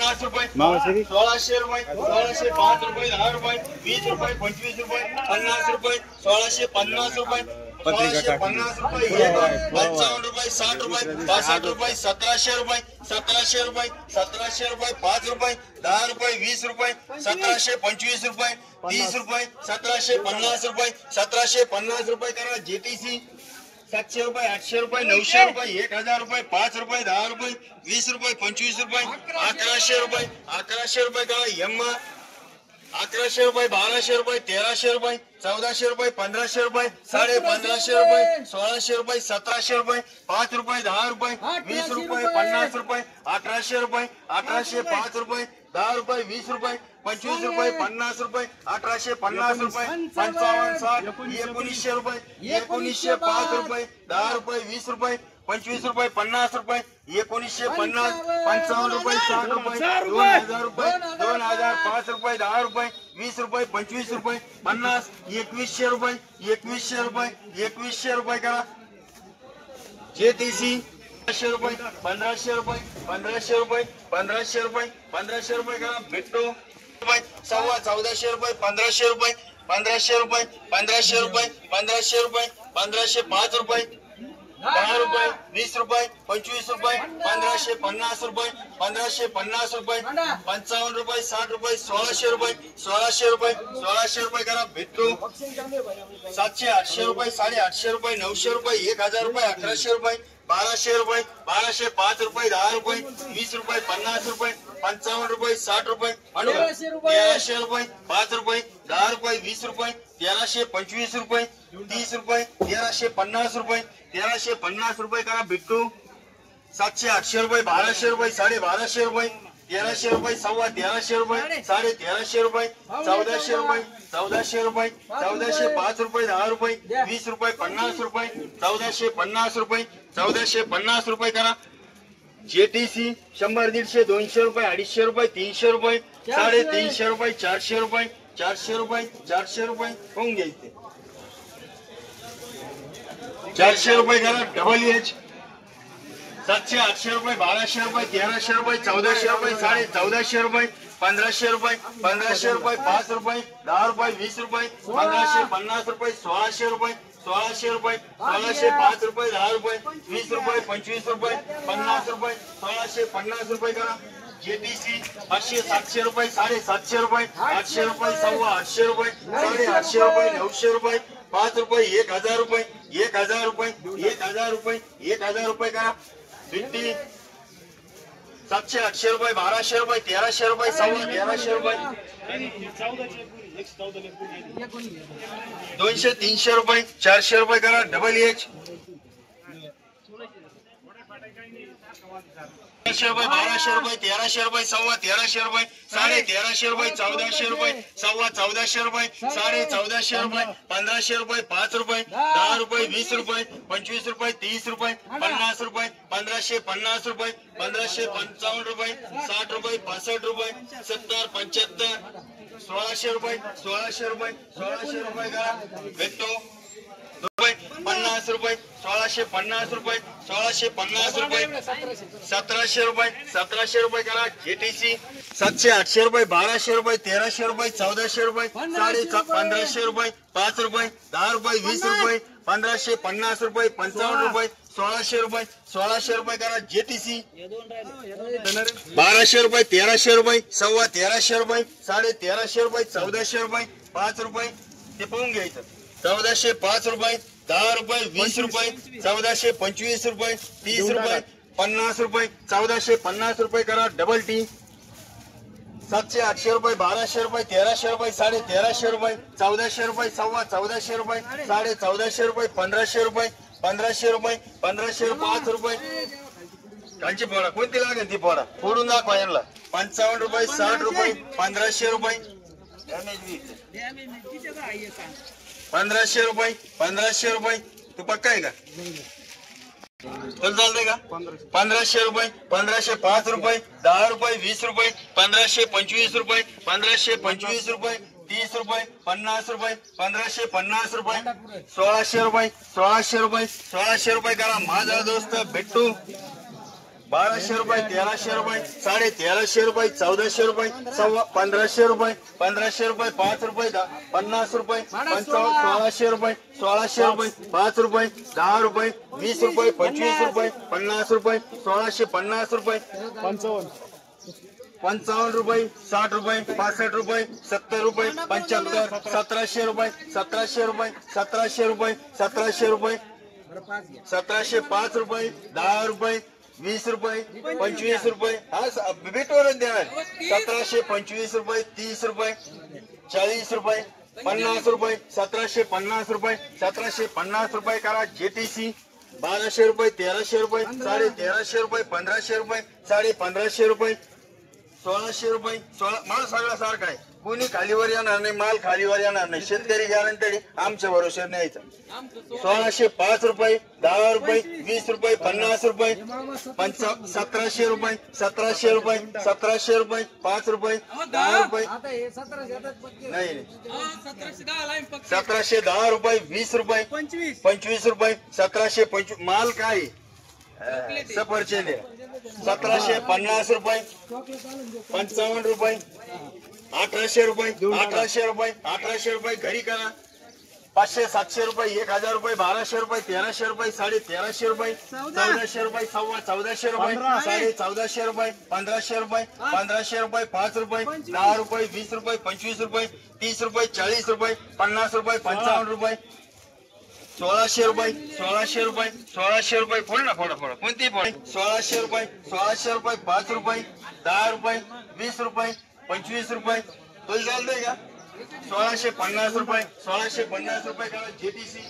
50 रुपये 1600 रुपये 1605 रुपये 10 रुपये 20 रुपये 25 रुपये 50 रुपये 1650 रुपये 1650 रुपये 55 रुपये 60 रुपये 62 रुपये 1700 रुपये 1700 रुपये 1700 रुपये 5 रुपये 10 रुपये 20 रुपये 1725 रुपये 30 रुपये 1750 रुपये 1750 रुपये करा जेटीसी 700 रुपये 800 रुपये 900 रुपये 1000 रुपये 5 रुपये 10 रुपये 20 रुपये 25 रुपये 1100 रुपये 1100 रुपये करा यम्मा 1100 रुपये 1200 रुपये 1300 रुपये 1400 रुपये 1500 रुपये 1550 रुपये 1600 रुपये 1700 रुपये 5 रुपये 10 रुपये 20 रुपये 50 रुपये 1800 रुपये 1805 रुपये 10 रुपये 20 रुपये 25 रुपये 50 रुपये 1850 रुपये 55 60 1900 रुपये 1905 रुपये 10 रुपये 20 रुपये 25 रुपये 50 रुपये 1950 55 रुपये 60 रुपये 2000 रुपये 2000 5 रुपये 10 रुपये 20 रुपये 25 रुपये 50 2100 रुपये 2100 रुपये 2100 रुपये करा जेटीसी 1500 रुपये 1500 रुपये 1500 रुपये 1500 रुपये 1500 रुपये करा बिट्टो सव्वा 1400 रुपये 1500 रुपये 1500 रुपये 1500 रुपये 1500 रुपये 1505 रुपये 10 रुपये 20 रुपये 25 रुपये 1550 रुपये 1550 रुपये 55 रुपये 60 रुपये 1600 रुपये 1600 रुपये 1600 रुपये करा बिट्टू 700 800 रुपये 850 रुपये 900 रुपये 1000 रुपये 1100 रुपये 1200 रुपये 1205 रुपये 10 रुपये 20 रुपये 50 रुपये 55 रुपये 60 रुपये 1300 रुपये 5 रुपये 10 रुपये 20 रुपये 1325 रुपये 30 रुपये 1350 रुपये 1350 रुपये करा बिट्टू 700 800 रुपये 1200 रुपये 1250 रुपये 1300 रुपये सव्वा 1300 रुपये 1350 रुपये 1400 रुपये 1400 रुपये 1405 रुपये 10 रुपये 20 रुपये 50 रुपये 1450 रुपये 1450 रुपये करा जेटीसी 100 150 200 रुपये 250 रुपये 300 रुपये 350 रुपये 400 रुपये 400 रुपये 400 रुपये होऊन घ्यायचे 400 रुपये करा डबल एच 700 800 रुपये 1200 रुपये 1300 रुपये 1400 रुपये 1450 रुपये 1500 रुपये 1500 रुपये 5 रुपये 10 रुपये 20 रुपये 1550 रुपये 1600 रुपये 1600 रुपये 1605 रुपये 10 रुपये 20 रुपये 25 रुपये 50 रुपये 1650 रुपये करा जेटीसी 800 700 रुपये 750 रुपये 800 रुपये सव्वा 800 रुपये 850 रुपये 900 रुपये 5 रुपये 1000 रुपये 1000 रुपये 1000 रुपये 1000 रुपये करा 700 800 रुपये 1200 रुपये 1300 रुपये सव्वा 1300 रुपये 200 300 रुपये 400 रुपये करा डबल एच 1300 रुपये 1200 रुपये 1300 रुपये सव्वा 1300 रुपये 1350 रुपये 1400 रुपये सव्वा 1400 रुपये 1450 रुपये 1500 रुपये 5 रुपये 10 रुपये 20 रुपये 25 रुपये 30 रुपये 50 रुपये 1550 रुपये 1555 रुपये 60 रुपये 65 रुपये 70 75 1600 रुपये 1600 रुपये 1600 रुपये का भेटतो 50 रुपये 1650 रुपये 1650 रुपये 1700 रुपये 1700 रुपये करा जेटीसी 700 800 रुपये 1200 रुपये 1300 रुपये 1400 रुपये 1500 रुपये 5 रुपये 10 रुपये 20 रुपये 1550 रुपये 55 रुपये 1600 रुपये 1600 रुपये करा जेटीसी 1200 रुपये 1300 रुपये सव्वा 1300 रुपये 1350 रुपये 1400 रुपये 5 रुपये ते पाहून घ्यायचं 1405 रुपये 10 रुपये 20 रुपये 1425 रुपये 30 रुपये 50 रुपये 1450 रुपये करा डबल टी 700 800 रुपये 1200 रुपये 1300 रुपये 1350 रुपये 1400 रुपये सव्वा 1400 रुपये 1450 रुपये 1500 रुपये 1500 रुपये 1500 5 रुपये कांची पोळा कोणती लागेल ती पोळा फोडून दाखवा यांना 55 रुपये 60 रुपये 1500 रुपये 1500 रुपये 1500 रुपये तू पक्का आहे का चल चालतंय का 1500 रुपये 1505 रुपये 10 रुपये 20 रुपये 1525 रुपये 1525 रुपये 30 रुपये 50 रुपये 1550 रुपये 1600 रुपये 1600 रुपये 1600 रुपये करा माझा दोस्त भेटू 1200 रुपये 1300 रुपये 1350 रुपये 1400 रुपये 1500 रुपये 1500 रुपये 5 रुपये 50 रुपये 1600 रुपये 1600 रुपये 5 रुपये 10 रुपये 20 रुपये 25 रुपये 50 रुपये 1650 रुपये 55 रुपये 60 रुपये 65 रुपये 70 रुपये 75 1700 रुपये 1700 रुपये 1700 रुपये 1700 रुपये 1705 रुपये 10 रुपये 20 रुपये 25 रुपये हा भेटवरच देणार 1725 रुपये 30 रुपये 40 रुपये 50 रुपये 1750 रुपये 1750 रुपये करा जेटीसी 1200 रुपये 1300 रुपये 1350 रुपये 1500 रुपये 1550 रुपये 1600 रुपये 16 माल सगळा सारखा आहे कोणी खालीवर येणार नाही माल खालीवर येणार नाही शेतकरी गॅरंटेड आमच्या भरोश्यावर न्यायचा 1605 रुपये 10 रुपये 20 रुपये 50 रुपये 1700 रुपये 1700 रुपये 1700 रुपये 5 रुपये 10 रुपये नाही 1710 रुपये 20 रुपये 25 रुपये 1725 माल काय सफरचंद 1750 रुपये 55 रुपये 1800 रुपये 1800 रुपये 1800 रुपये घरी करा 500 700 रुपये 1000 रुपये 1200 रुपये 1300 रुपये 1350 रुपये 1400 रुपये 1450 रुपये 1450 रुपये 1500 रुपये 1500 रुपये 5 रुपये 10 रुपये 20 रुपये 25 रुपये 30 रुपये 40 रुपये 50 रुपये 55 रुपये 1600 रुपये 1600 रुपये 1600 रुपये फोड ना फोडा फोडा कोणती फोड 1600 रुपये 1600 रुपये 5 रुपये 10 रुपये 20 रुपये 25 रुपये तो चालतंय का 1650 रुपये 1650 रुपये करा जेटीसी